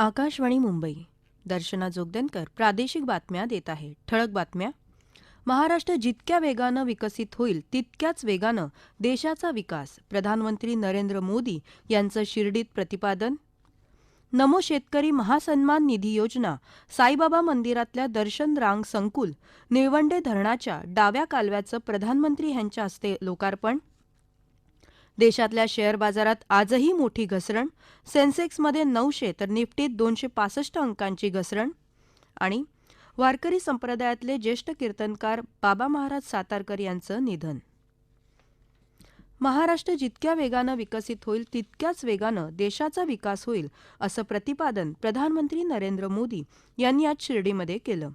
आकाशवाणी मुंबई. दर्शना जोगदेनकर प्रादेशिक बातम्या देत आहे. ठळक बातम्या. महाराष्ट्र जितक्या वेगानं विकसित होईल तितक्याच वेगानं देशाचा विकास, प्रधानमंत्री नरेंद्र मोदी यांचं शिर्डीत प्रतिपादन. नमो शेतकरी महासन्मान निधी योजना, साईबाबा मंदिरातल्या दर्शन रांग संकुल, निळवंडे धरणाच्या डाव्या कालव्याचं प्रधानमंत्री यांच्या हस्ते लोकार्पण. देशातल्या शेअर बाजारात आजही मोठी घसरण, सेन्सेक्समध्ये 900 तर निफ्टीत 265 अंकांची घसरण. आणि वारकरी संप्रदायातले ज्येष्ठ कीर्तनकार बाबा महाराज सातारकर यांचं निधन. महाराष्ट्र जितक्या वेगानं विकसित होईल तितक्याच वेगानं देशाचा विकास होईल असं प्रतिपादन प्रधानमंत्री नरेंद्र मोदी यांनी आज शिर्डीमध्ये केलं.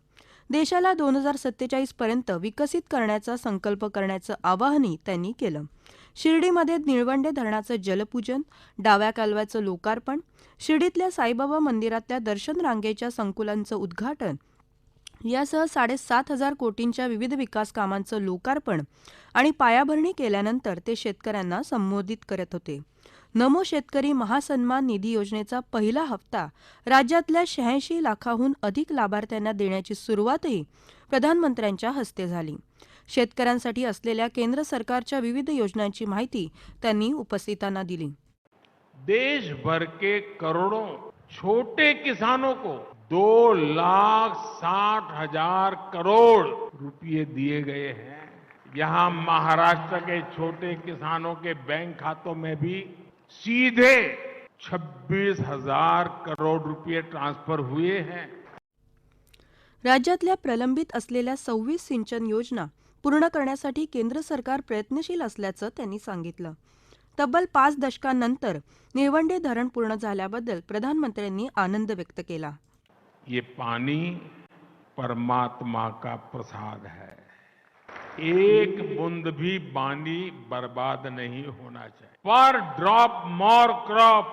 देशाला 2047 पर्यंत विकसित करण्याचा संकल्प करण्याचं आवाहनही त्यांनी केलं. शिर्डीमध्ये निळवंडे धरणाचं जलपूजन, डाव्या कालव्याचं लोकार्पण, शिर्डीतल्या साईबाबा मंदिरातल्या दर्शन रांगेच्या संकुलांचं उद्घाटन यासह 7,500 कोटींच्या विविध विकास कामांचं लोकार्पण आणि पायाभरणी केल्यानंतर ते शेतकऱ्यांना संबोधित करत होते. नमो शेतकरी महासन्मान निधी योजनेचा पहिला हप्ता राज्यातल्या 86 लाखाहून अधिक लाभार्थ्यांना देण्याची सुरुवातही प्रधानमंत्र्यांच्या हस्ते झाली. शेतकऱ्यांसाठी असलेल्या केंद्र सरकारच्या विविध योजनांची माहिती त्यांनी उपस्थितांना दिली. देश भर के करोड़ों छोटे किसानों को 2,60,000 करोड़ रुपए दिए गए हैं. यहाँ महाराष्ट्र के छोटे किसानों के बैंक खातों में भी सीधे 26,000 करोड़ रुपए ट्रांसफर हुए हैं. राज्यातल्या प्रलंबित असलेल्या 26 सिंचन योजना पूर्ण करण्यासाठी केंद्र सरकार प्रयत्नशील असल्याचं त्यांनी सांगितलं. तब्बल 5 दशकांनंतर निळवंडे धरण पूर्ण झाल्याबद्दल प्रधानमंत्र्यांनी आनंद व्यक्त केला. ये पानी परमात्मा का प्रसाद है. एक बूंद भी पानी बर्बाद नहीं होना चाहिए. पर ड्रॉप मोर क्रॉप,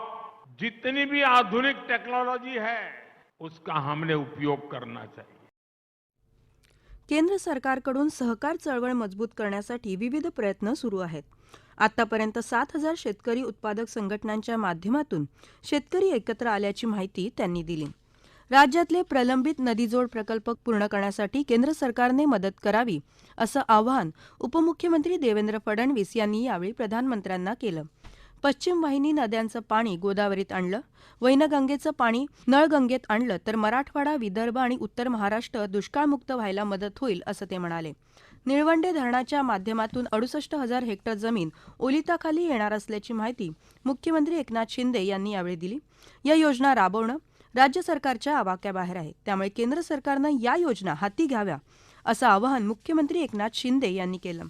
जितनी भी आधुनिक टेक्नोलॉजी है उसका हमने उपयोग करना चाहिए. केंद्र सरकारकडून सहकार चळवळ मजबूत करण्यासाठी विविध प्रयत्न सुरू आहेत. आतापर्यंत 7,000 शेतकरी उत्पादक संघटनांच्या माध्यमातून शेतकरी एकत्र आल्याची माहिती त्यांनी दिली. राज्यातले प्रलंबित नदीजोड प्रकल्प पूर्ण करण्यासाठी केंद्र सरकारने मदत करावी असं आवाहन उपमुख्यमंत्री देवेंद्र फडणवीस यांनी यावेळी प्रधानमंत्र्यांना केलं. पश्चिम वाहिनी नद्यांचं पाणी गोदावरीत आणलं, वैनगंगेचं पाणी नळगंगेत आणलं तर मराठवाडा, विदर्भ आणि उत्तर महाराष्ट्र दुष्काळमुक्त व्हायला मदत होईल असं ते म्हणाले. निळवंडे धरणाच्या माध्यमातून 68,000 हेक्टर जमीन ओलिताखाली येणार असल्याची माहिती मुख्यमंत्री एकनाथ शिंदे यांनी यावेळी दिली. या योजना राबवणं राज्य सरकारच्या आवाक्याबाहेर आहे, त्यामुळे केंद्र सरकारनं या योजना हाती घ्याव्या असं आवाहन मुख्यमंत्री एकनाथ शिंदे यांनी केलं.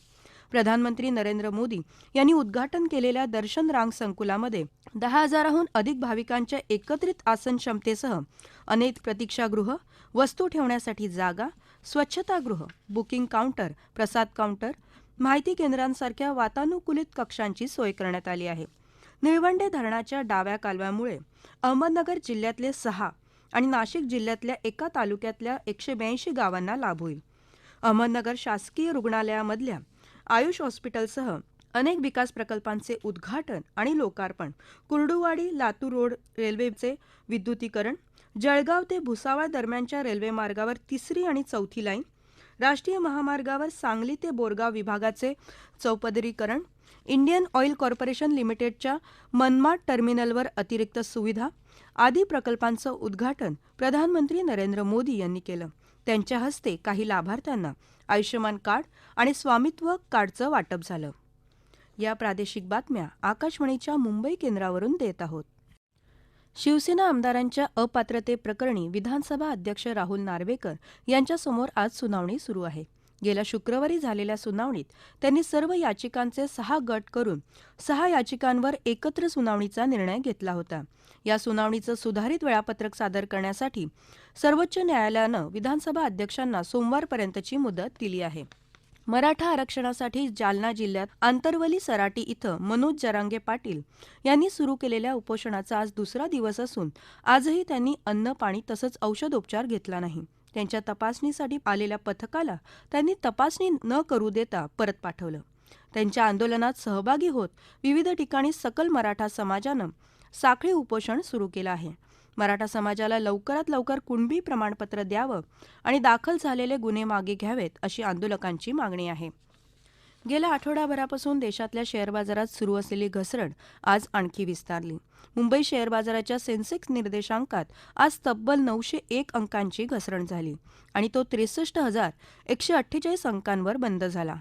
प्रधानमंत्री नरेंद्र मोदी यांनी उद्घाटन केलेल्या दर्शन रांग संकुलामध्ये 10,000हून अधिक भाविकांच्या एकत्रित आसन क्षमतेसह अनेक प्रतीक्षागृह, वस्तू ठेवण्यासाठी जागा, स्वच्छतागृह, बुकिंग काउंटर, प्रसाद काउंटर, माहिती केंद्रांसारख्या वातानुकूलित कक्षांची सोय करण्यात आली आहे. निळवंडे धरणाच्या डाव्या कालव्यामुळे अहमदनगर जिल्ह्यातले 6 आणि नाशिक जिल्ह्यातल्या एका तालुक्यातल्या 182 गावांना लाभ होईल. अहमदनगर शासकीय रुग्णालयामधल्या आयुष हॉस्पिटलसह अनेक विकास प्रकल्पांचे उद्घाटन आणि लोकार्पण, कुर्डुवाडी लातूर रोड रेल्वेचे विद्युतीकरण, जळगाव ते भुसावळ दरम्यानच्या रेल्वेमार्गावर 3री आणि 4थी लाईन, राष्ट्रीय महामार्गावर सांगली ते बोरगाव विभागाचे चौपदरीकरण, इंडियन ऑइल कॉर्पोरेशन लिमिटेडच्या मनमाड टर्मिनलवर अतिरिक्त सुविधा आदी प्रकल्पांचं उद्घाटन प्रधानमंत्री नरेंद्र मोदी यांनी केलं. त्यांच्या हस्ते काही लाभार्थ्यांना आयुष्यमान कार्ड आणि स्वामित्व कार्डचं वाटप झालं. या प्रादेशिक बातम्या आकाशवाणीच्या मुंबई केंद्रावरून देत आहोत. शिवसेना आमदारांच्या अपात्रतेप्रकरणी विधानसभा अध्यक्ष राहुल नार्वेकर यांच्यासमोर आज सुनावणी सुरू आहे. गेल्या शुक्रवारी झालेल्या सुनावणीत त्यांनी सर्व याचिकांचे 6 गट करून 6 याचिकांवर एकत्र सुनावणीचा निर्णय घेतला होता. या सुनावणीचं सुधारित वेळापत्रक सादर करण्यासाठी सर्वोच्च न्यायालयानं विधानसभा अध्यक्षांना सोमवारपर्यंतची मुदत दिली आहे. मराठा आरक्षणासाठी जालना जिल्ह्यात आंतरवली सराटी इथं मनोज जरांगे पाटील यांनी सुरू केलेल्या उपोषणाचा आज दुसरा दिवस असून आजही त्यांनी अन्न, पाणी तसंच औषधोपचार घेतला नाही. त्यांच्या तपासणीसाठी आलेल्या पथकाला त्यांनी तपासणी न करू देता परत पाठवलं. त्यांच्या आंदोलनात सहभागी होत विविध ठिकाणी सकल मराठा समाजानं साखळी उपोषण सुरू केलं आहे. मराठा समाजाला लवकरात लवकर कुणबी प्रमाणपत्र द्यावं आणि दाखल झालेले गुन्हे मागे घ्यावेत अशी आंदोलकांची मागणी आहे. गेल्या आठवडाभरापासून देशातल्या शेअर बाजारात सुरू असलेली घसरण आज आणखी विस्तारली. मुंबई शेअर बाजाराच्या सेन्सेक्स निर्देशांकात आज तब्बल 901 अंकांची घसरण झाली आणि तो 63,148 अंकांवर बंद झाला.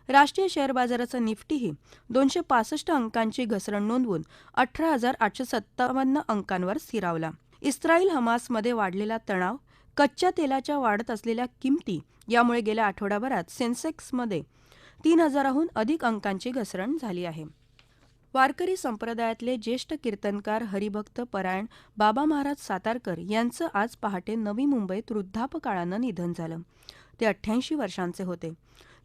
राष्ट्रीय शेअर बाजाराचा निफ्टीही 265 अंकांची घसरण नोंदवून 18,857 अंकांवर स्थिरावला. इस्रायल हमासमध्ये वाढलेला तणाव, कच्च्या तेलाच्या वाढत असलेल्या किमती यामुळे गेल्या आठवडाभरात सेन्सेक्समध्ये 3,000हून अधिक अंकांची घसरण झाली आहे. वारकरी संप्रदायातले ज्येष्ठ कीर्तनकार हरिभक्त परायण बाबा महाराज सातारकर यांचं आज पहाटे नवी मुंबईत वृद्धापकाळानं निधन झालं. ते 88 वर्षांचे होते.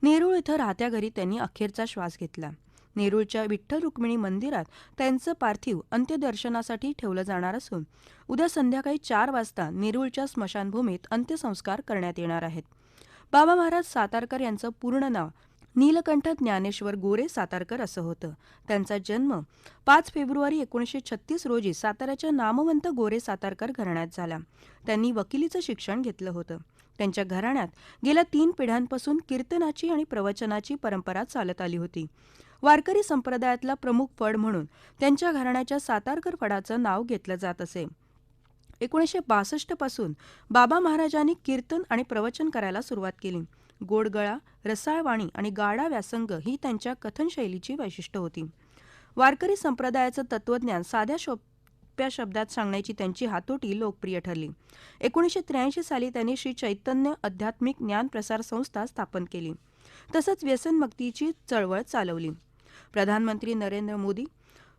नेरूळ इथं राहत्या घरी त्यांनी अखेरचा श्वास घेतला. नेरूळच्या विठ्ठल रुक्मिणी मंदिरात त्यांचं पार्थिव अंत्यदर्शनासाठी ठेवलं जाणार असून उद्या संध्याकाळी 4 वाजता नेरूळच्या स्मशानभूमीत अंत्यसंस्कार करण्यात येणार आहेत. बाबा महाराज सातारकर यांचं पूर्ण नाव नीलकंठ ज्ञानेश्वर गोरे सातारकर असं होतं. त्यांचा जन्म 5 फेब्रुवारी 1936 रोजी साताऱ्याच्या नामवंत गोरे सातारकर घराण्यात झाला. त्यांनी वकिलीचं शिक्षण घेतलं होतं. त्यांच्या घराण्यात गेल्या 3 पिढ्यांपासून कीर्तनाची आणि प्रवचनाची परंपरा चालत आली होती. वारकरी संप्रदायातला प्रमुख फड म्हणून त्यांच्या घराण्याच्या सातारकर फडाचं नाव घेतलं जात असे. 1962 पासून बाबा महाराजांनी कीर्तन आणि प्रवचन करायला सुरुवात केली. गोडगळा, रसाळवाणी आणि गाडा व्यासंग ही त्यांच्या कथनशैलीची वैशिष्ट्य होती. वारकरी संप्रदायाचं तत्वज्ञान साध्या सोप्या शब्दात सांगण्याची त्यांची हातोटी लोकप्रिय ठरली. 1983 साली त्यांनी श्री चैतन्य आध्यात्मिक ज्ञान प्रसार संस्था स्थापन केली. तसंच व्यसनमुक्तीची चळवळ चालवली. प्रधानमंत्री नरेंद्र मोदी,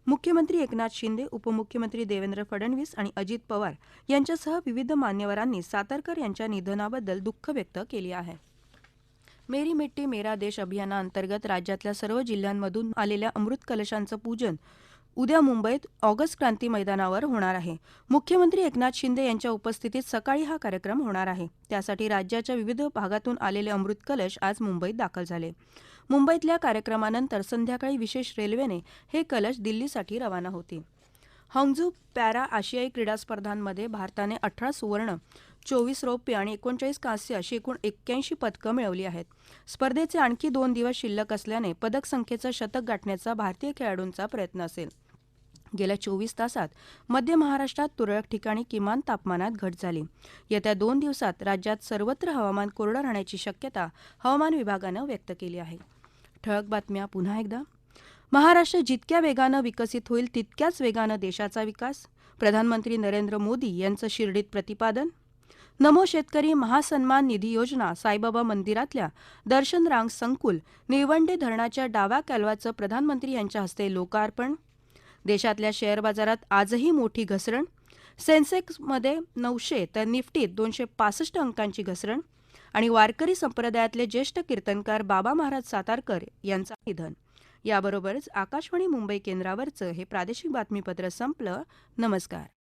मुख्यमंत्री एकनाथ शिंदे, उपमुख्यमंत्री देवेंद्र फडणवीस आणि अजित पवार यांच्यासह विविध मान्यवरांनी सातारकर यांच्या निधनाबद्दल दुःख व्यक्त केले आहे. मेरी मिट्टी मेरा देश अभियानाअंतर्गत राज्यातल्या सर्व जिल्ह्यांमधून आलेल्या अमृत कलशांचं पूजन उद्या मुंबईत ऑगस्ट क्रांती मैदानावर होणार आहे. मुख्यमंत्री एकनाथ शिंदे यांच्या उपस्थितीत सकाळी हा कार्यक्रम होणार आहे. त्यासाठी राज्याच्या विविध भागातून आलेले अमृत कलश आज मुंबईत दाखल झाले. मुंबईतल्या कार्यक्रमानंतर संध्याकाळी विशेष रेल्वेने हे कलश दिल्लीसाठी रवाना होतील. हॉंगझू पॅरा आशियाई क्रीडा स्पर्धांमध्ये भारताने 18 सुवर्ण, 24 रौप्य आणि 39 कांस्य अशी एकूण 81 पदकं मिळवली आहेत. स्पर्धेचे आणखी 2 दिवस शिल्लक असल्याने पदक संख्येचं शतक गाठण्याचा भारतीय खेळाडूंचा प्रयत्न असेल. गेल्या 24 तासात मध्य महाराष्ट्रात तुरळक ठिकाणी किमान तापमानात घट झाली. येत्या 2 दिवसात राज्यात सर्वत्र हवामान कोरडं राहण्याची शक्यता हवामान विभागानं व्यक्त केली आहे. ठळक बातम्या पुन्हा एकदा. महाराष्ट्र जितक्या वेगानं विकसित होईल तितक्याच वेगानं देशाचा विकास. प्रधानमंत्री नरेंद्र मोदी यांचं शिर्डीत प्रतिपादन. नमो शेतकरी महासन्मान निधी योजना साईबाबा मंदिरातल्या दर्शन रांग संकुल निळवंडे धरणाच्या डाव्या कालव्याचं प्रधानमंत्री यांच्या हस्ते लोकार्पण. देशातल्या शेअर बाजारात आजही मोठी घसरण. सेन्सेक्समध्ये 900 तर निफ्टीत 265 अंकांची घसरण. आणि वारकरी संप्रदायातले ज्येष्ठ कीर्तनकार बाबा महाराज सातारकर यांचं निधन. याबरोबरच आकाशवाणी मुंबई केंद्रावरचं हे प्रादेशिक बातमीपत्र संपलं. नमस्कार.